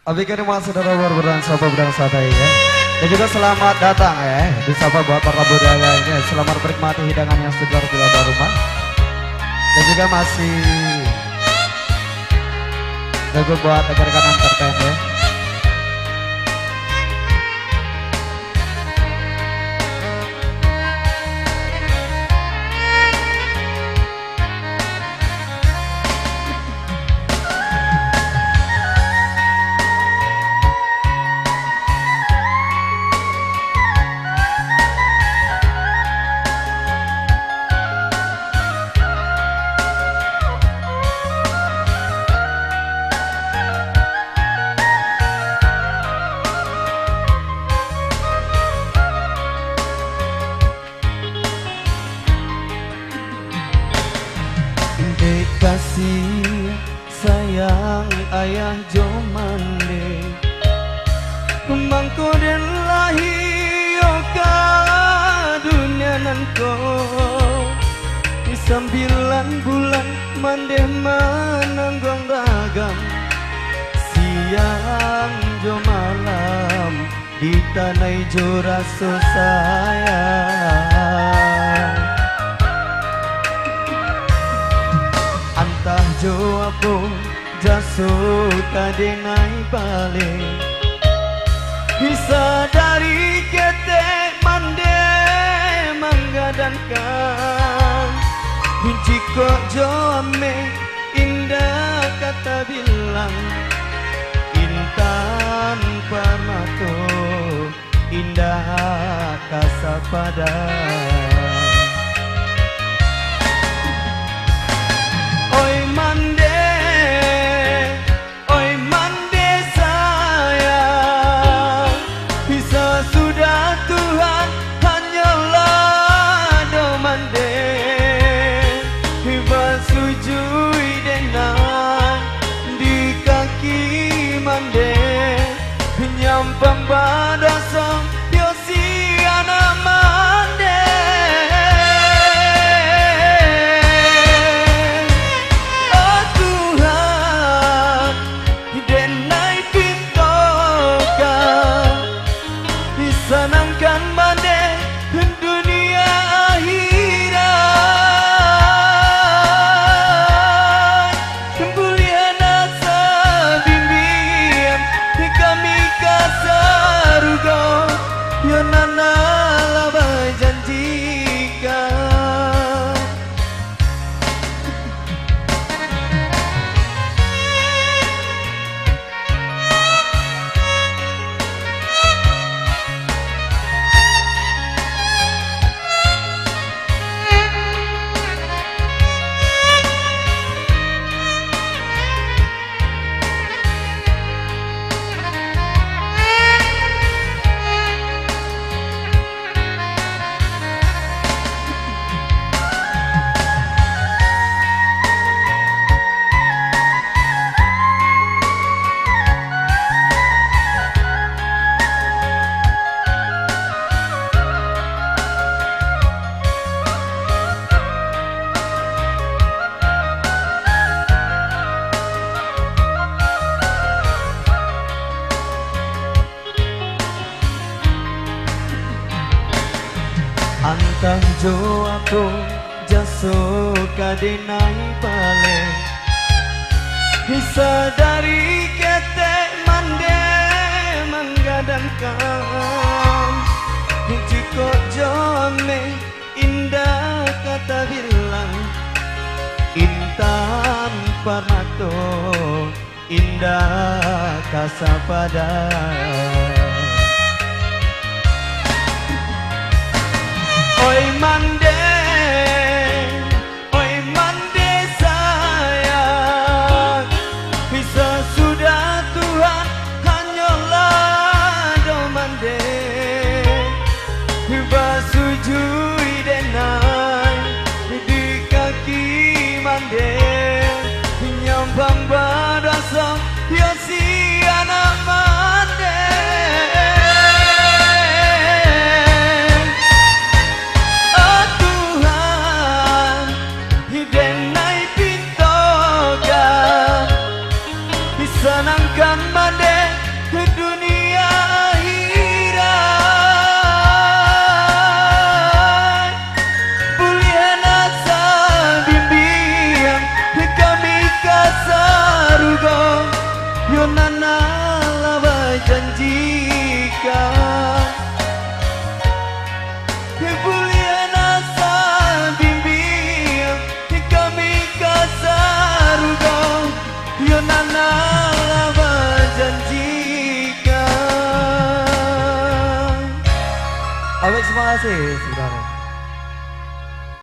Abikan yang saudara berang sapa berang sadai ya. Dan juga selamat datang ya di sapa buat para budaya ini. Selamat menikmati hidangan yang segar di luar rumah. Dan juga masih juga buat rekan-rekan entertain ya. Kasih sayang ayah jomande mangko den lahio ka dunia nanko di 9 bulan mande menanggong ragam siang jo malam di tanah jo rasa sayang antah jo apa jaso kadenai balik bisa dari ketek mande menggadangkan kunci kok jo ame indah kata bilang intan permato indah kasapada pembadasan Yosiana mande oh Tuhan denai pintoka disanangkan mande dunia akhirat kemuliaan asa bimbingan di kami sarugo yonana laba janjikan antang jo aku jaso kadenai pale bisa dari ketek mande menggadangkan jiko jome indah kata bilang intan permato indah kasapada oi mande sayang bisa sudah Tuhan hanyalah do mande basujui denai di kaki mande nyambang badasa Yosiana mande senangkan mande sanalah menjanjikan. Baik, terima kasih.